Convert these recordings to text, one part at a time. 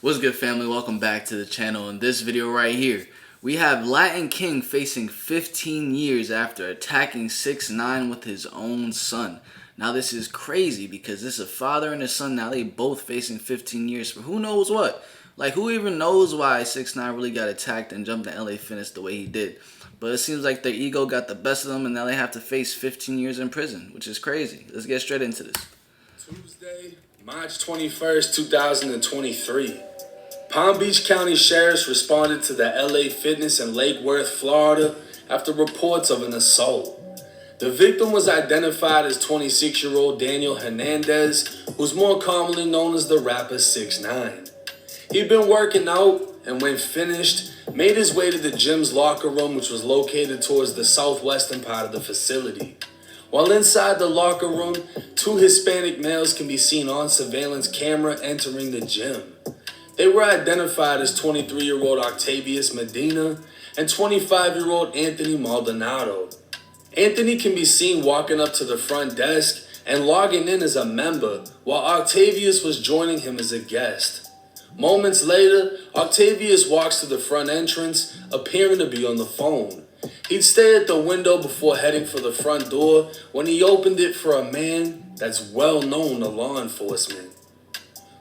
What's good, family? Welcome back to the channel. In this video right here, we have Latin King facing 15 years after attacking 6ix9ine with his own son. Now this is crazy because this is a father and a son. Now they both facing 15 years for who knows what. Like, who even knows why 6ix9ine really got attacked and jumped to LA Fitness the way he did. But it seems like their ego got the best of them and now they have to face 15 years in prison, which is crazy. Let's get straight into this. Tuesday, March 21st, 2023. Palm Beach County sheriffs responded to the LA Fitness in Lake Worth, Florida, after reports of an assault. The victim was identified as 26-year-old Daniel Hernandez, who's more commonly known as the rapper 6ix9ine. He'd been working out and when finished, made his way to the gym's locker room, which was located towards the southwestern part of the facility. While inside the locker room, two Hispanic males can be seen on surveillance camera entering the gym. They were identified as 23-year-old Octavius Medina and 25-year-old Anthony Maldonado. Anthony can be seen walking up to the front desk and logging in as a member, while Octavius was joining him as a guest. Moments later, Octavius walks to the front entrance, appearing to be on the phone. He'd stay at the window before heading for the front door when he opened it for a man that's well known to law enforcement.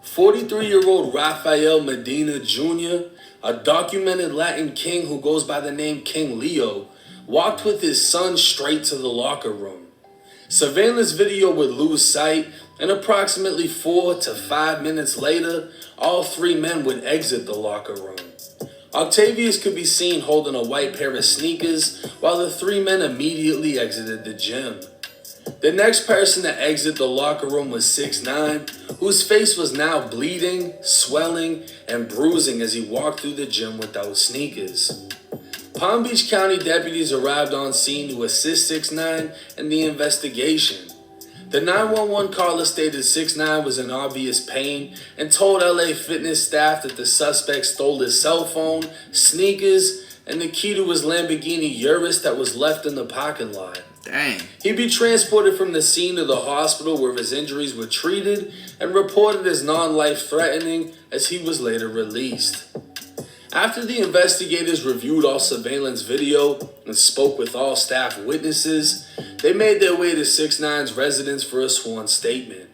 43-year-old Rafael Medina Jr., a documented Latin king who goes by the name King Leo, walked with his son straight to the locker room. Surveillance video would lose sight, and approximately 4 to 5 minutes later, all three men would exit the locker room. Octavius could be seen holding a white pair of sneakers, while the three men immediately exited the gym. The next person to exit the locker room was 6ix9ine, whose face was now bleeding, swelling, and bruising as he walked through the gym without sneakers. Palm Beach County deputies arrived on scene to assist 6ix9ine in the investigation. The 911 caller stated 6ix9ine was in obvious pain and told LA Fitness staff that the suspect stole his cell phone, sneakers, and the key to his Lamborghini Urus that was left in the parking lot. Dang. He'd be transported from the scene to the hospital where his injuries were treated and reported as non-life-threatening as he was later released. After the investigators reviewed all surveillance video and spoke with all staff witnesses, they made their way to 6ix9ine's residence for a sworn statement.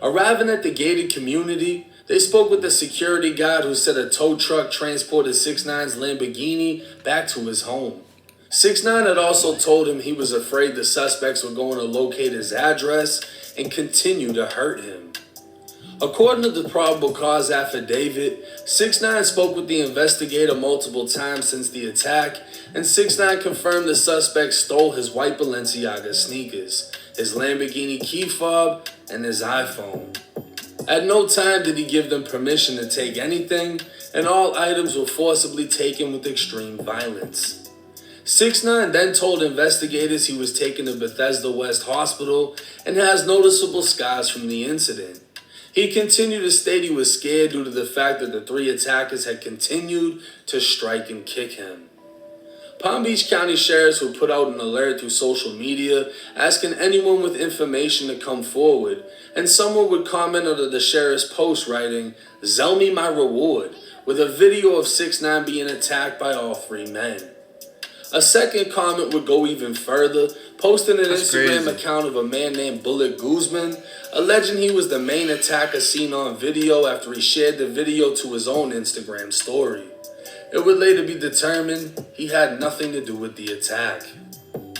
Arriving at the gated community, they spoke with the security guard who said a tow truck transported 6ix9ine's Lamborghini back to his home. 6ix9ine had also told him he was afraid the suspects were going to locate his address and continue to hurt him. According to the probable cause affidavit, 6ix9ine spoke with the investigator multiple times since the attack, and 6ix9ine confirmed the suspect stole his white Balenciaga sneakers, his Lamborghini key fob, and his iPhone. At no time did he give them permission to take anything, and all items were forcibly taken with extreme violence. 6ix9ine then told investigators he was taken to Bethesda West Hospital and has noticeable scars from the incident. He continued to state he was scared due to the fact that the three attackers had continued to strike and kick him. Palm Beach County sheriffs would put out an alert through social media asking anyone with information to come forward, and someone would comment under the sheriff's post writing, "Zell me my reward," with a video of 6ix9ine being attacked by all three men. A second comment would go even further, posting an Instagram account of a man named Bullet Guzman, alleging he was the main attacker seen on video after he shared the video to his own Instagram story. It would later be determined he had nothing to do with the attack.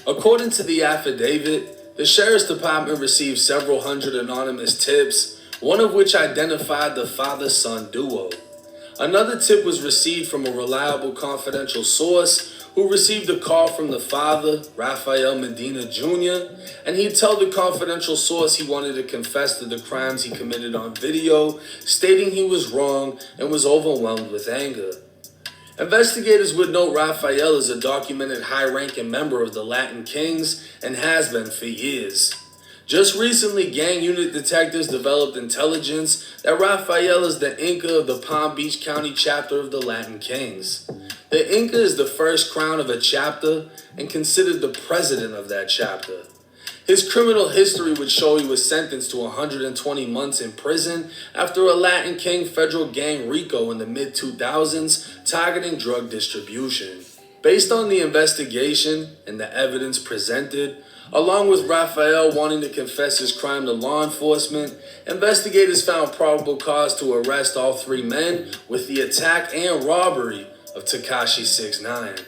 According to the affidavit, the sheriff's department received several hundred anonymous tips, one of which identified the father-son duo. Another tip was received from a reliable confidential source who received a call from the father, Rafael Medina Jr., and he'd tell the confidential source he wanted to confess to the crimes he committed on video, stating he was wrong and was overwhelmed with anger. Investigators would note Rafael is a documented high-ranking member of the Latin Kings and has been for years. Just recently, gang unit detectives developed intelligence that Rafael is the Inca of the Palm Beach County chapter of the Latin Kings. The Inca is the first crown of a chapter and considered the president of that chapter. His criminal history would show he was sentenced to 120 months in prison after a Latin King federal gang RICO in the mid-2000s targeting drug distribution. Based on the investigation and the evidence presented, along with Raphael wanting to confess his crime to law enforcement, investigators found probable cause to arrest all three men with the attack and robbery of Tekashi 6ix9ine.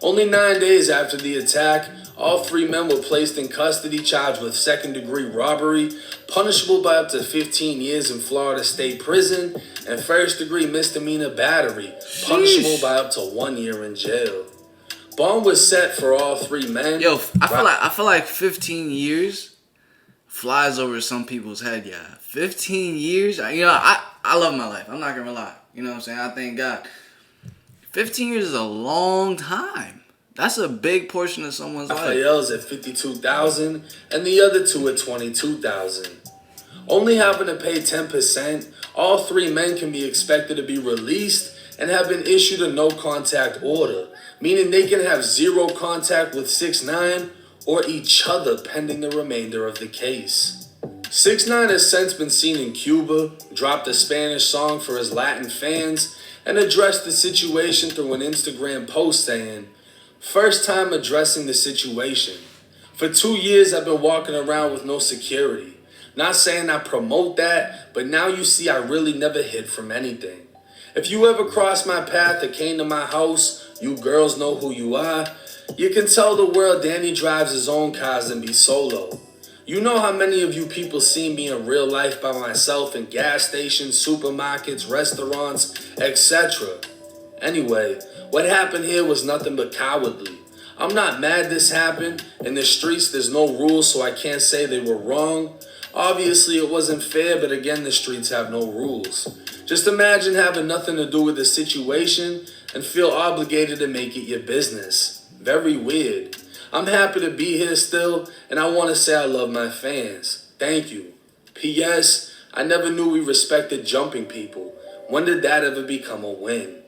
Only 9 days after the attack, all three men were placed in custody charged with second-degree robbery, punishable by up to 15 years in Florida State Prison, and first-degree misdemeanor battery, punishable by up to 1 year in jail. Bond was set for all three men. Yo, I feel like 15 years flies over some people's head. Yeah, 15 years. I love my life. I'm not gonna lie. You know what I'm saying? I thank God. 15 years is a long time. That's a big portion of someone's life. Raphael's at 52,000 and the other two at 22,000. Only having to pay 10%, all three men can be expected to be released and have been issued a no-contact order, meaning they can have zero contact with 6ix9ine or each other pending the remainder of the case. 6ix9ine has since been seen in Cuba, dropped a Spanish song for his Latin fans, and addressed the situation through an Instagram post saying, "First time addressing the situation. For 2 years I've been walking around with no security. Not saying I promote that, but now you see I really never hid from anything. If you ever crossed my path or came to my house, you girls know who you are. You can tell the world Danny drives his own cars and be solo. You know how many of you people see me in real life by myself in gas stations, supermarkets, restaurants, etc. Anyway, what happened here was nothing but cowardly. I'm not mad this happened. In the streets, there's no rules, so I can't say they were wrong. Obviously, it wasn't fair, but again, the streets have no rules. Just imagine having nothing to do with the situation and feel obligated to make it your business. Very weird. I'm happy to be here still, and I want to say I love my fans. Thank you. P.S. I never knew we respected jumping people. When did that ever become a win?"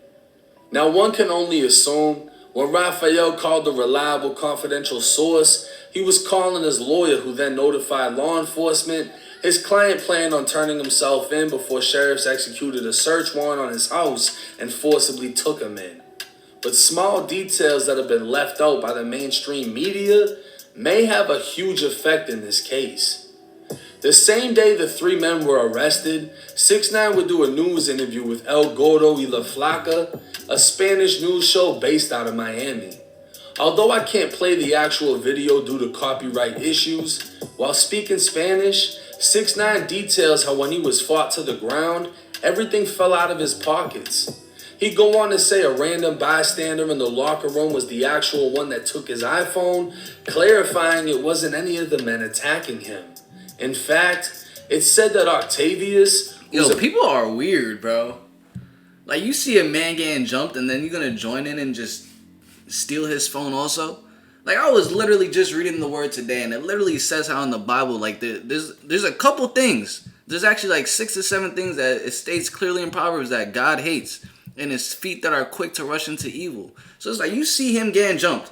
Now, one can only assume when Raphael called the reliable confidential source, he was calling his lawyer, who then notified law enforcement. His client planned on turning himself in before sheriffs executed a search warrant on his house and forcibly took him in. But small details that have been left out by the mainstream media may have a huge effect in this case. The same day the three men were arrested, 6ix9ine would do a news interview with El Gordo y la Flaca, a Spanish news show based out of Miami. Although I can't play the actual video due to copyright issues, while speaking Spanish, 6ix9ine details how when he was fought to the ground, everything fell out of his pockets. He'd go on to say a random bystander in the locker room was the actual one that took his iPhone, clarifying it wasn't any of the men attacking him. In fact, it's said that Octavius... People are weird, bro. Like, you see a man getting jumped and then you're gonna join in and just steal his phone also? Like, I was literally just reading the word today, and it literally says how in the Bible, like, there's a couple things. There's actually like 6 or 7 things that it states clearly in Proverbs that God hates, and his feet that are quick to rush into evil. So it's like, you see him getting jumped.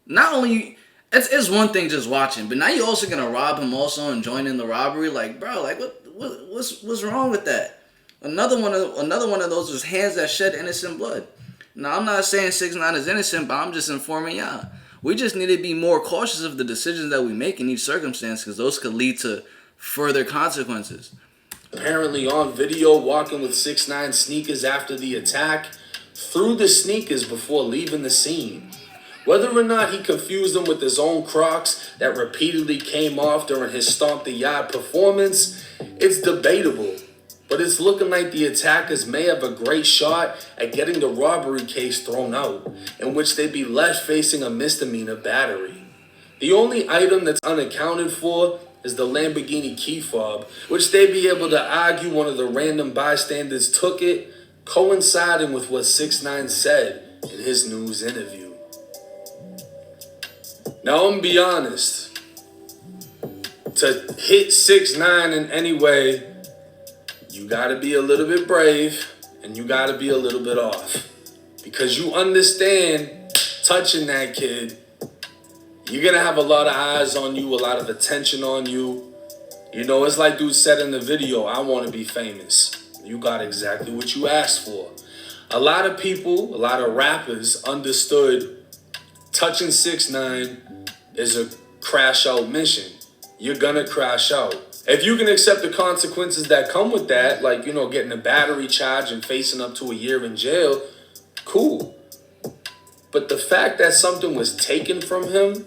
Not only, it's one thing just watching, but now you're also gonna rob him also and join in the robbery. Like, bro, like what's wrong with that? Another one of those is hands that shed innocent blood. Now, I'm not saying 6ix9ine is innocent, but I'm just informing y'all. We just need to be more cautious of the decisions that we make in each circumstance, because those could lead to further consequences. Apparently on video walking with 6ix9ine sneakers after the attack, threw the sneakers before leaving the scene. Whether or not he confused them with his own Crocs that repeatedly came off during his Stomp the Yard performance, it's debatable. But it's looking like the attackers may have a great shot at getting the robbery case thrown out, in which they'd be left facing a misdemeanor battery. The only item that's unaccounted for is the Lamborghini key fob, which they'd be able to argue one of the random bystanders took it, coinciding with what 6ix9ine said in his news interview. Now, I'm gonna be honest. To hit 6ix9ine in any way, you gotta be a little bit brave and you gotta be a little bit off. Because you understand, touching that kid, You're gonna have a lot of eyes on you, a lot of attention on you. You know, it's like dude said in the video, I want to be famous. You got exactly what you asked for. A lot of people, a lot of rappers understood touching 6ix9ine is a crash out mission. You're gonna crash out. If you can accept the consequences that come with that, like, you know, getting a battery charge and facing up to a year in jail, cool. But the fact that something was taken from him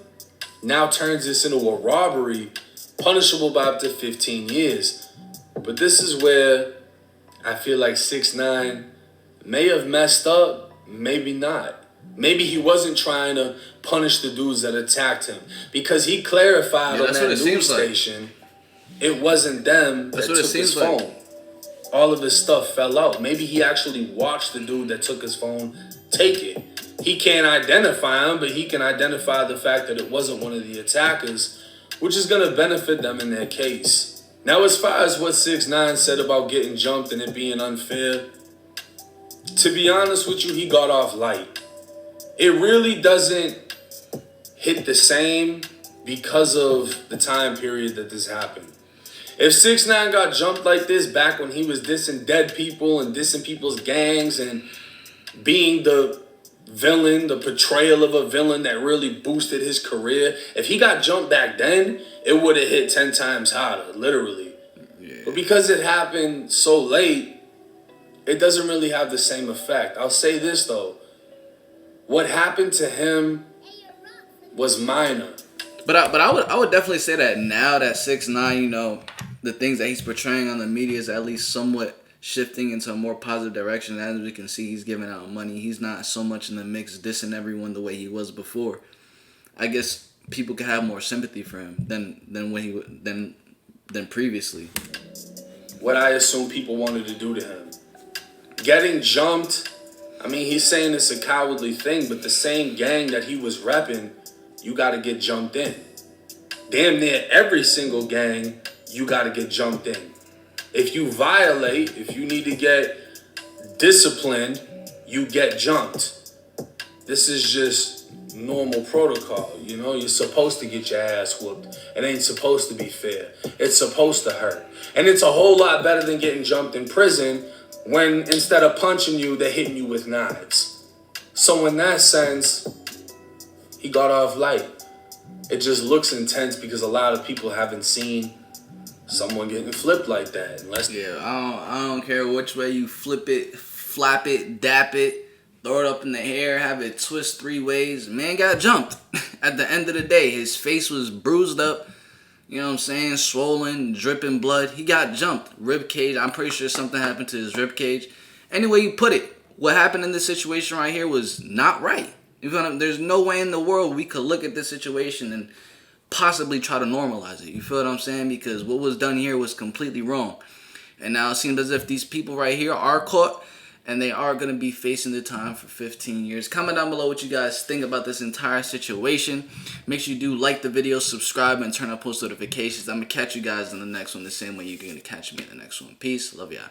now turns this into a robbery punishable by up to 15 years. But this is where I feel like 6ix9ine may have messed up, maybe not. Maybe he wasn't trying to punish the dudes that attacked him, because he clarified on that news station it wasn't them that took his phone. All of his stuff fell out. Maybe he actually watched the dude that took his phone take it. He can't identify him, but he can identify the fact that it wasn't one of the attackers, which is going to benefit them in their case. Now, as far as what 6ix9ine said about getting jumped and it being unfair, to be honest with you, he got off light. It really doesn't hit the same because of the time period that this happened. If 6ix9ine got jumped like this back when he was dissing dead people and dissing people's gangs and being the villain, the portrayal of a villain that really boosted his career, if he got jumped back then, it would have hit 10 times harder, literally. Yeah. But because it happened so late, it doesn't really have the same effect. I'll say this, though. What happened to him was minor. But I would definitely say that now that 6ix9ine, you know, the things that he's portraying on the media is at least somewhat shifting into a more positive direction. As we can see, he's giving out money. He's not so much in the mix dissing everyone the way he was before. I guess people could have more sympathy for him than previously. What I assume people wanted to do to him. Getting jumped, I mean, he's saying it's a cowardly thing, but the same gang that he was repping, you got to get jumped in. Damn near every single gang, you got to get jumped in. If you violate, if you need to get disciplined, you get jumped. This is just normal protocol, you know? You're supposed to get your ass whooped. It ain't supposed to be fair. It's supposed to hurt. And it's a whole lot better than getting jumped in prison when instead of punching you, they're hitting you with knives. So in that sense, he got off light. It just looks intense because a lot of people haven't seen someone getting flipped like that. I don't care which way you flip it, flap it, dap it, throw it up in the air, have it twist 3 ways. Man got jumped. At the end of the day, his face was bruised up, you know what I'm saying, swollen, dripping blood. He got jumped. Rib cage, I'm pretty sure something happened to his rib cage. Any way you put it, what happened in this situation right here was not right. There's no way in the world we could look at this situation and possibly try to normalize it. You feel what I'm saying? Because what was done here was completely wrong. And now it seems as if these people right here are caught and they are going to be facing the time for 15 years. Comment down below what you guys think about this entire situation. Make sure you do like the video, subscribe, and turn on post notifications. I'm going to catch you guys in the next one the same way you're going to catch me in the next one. Peace. Love y'all.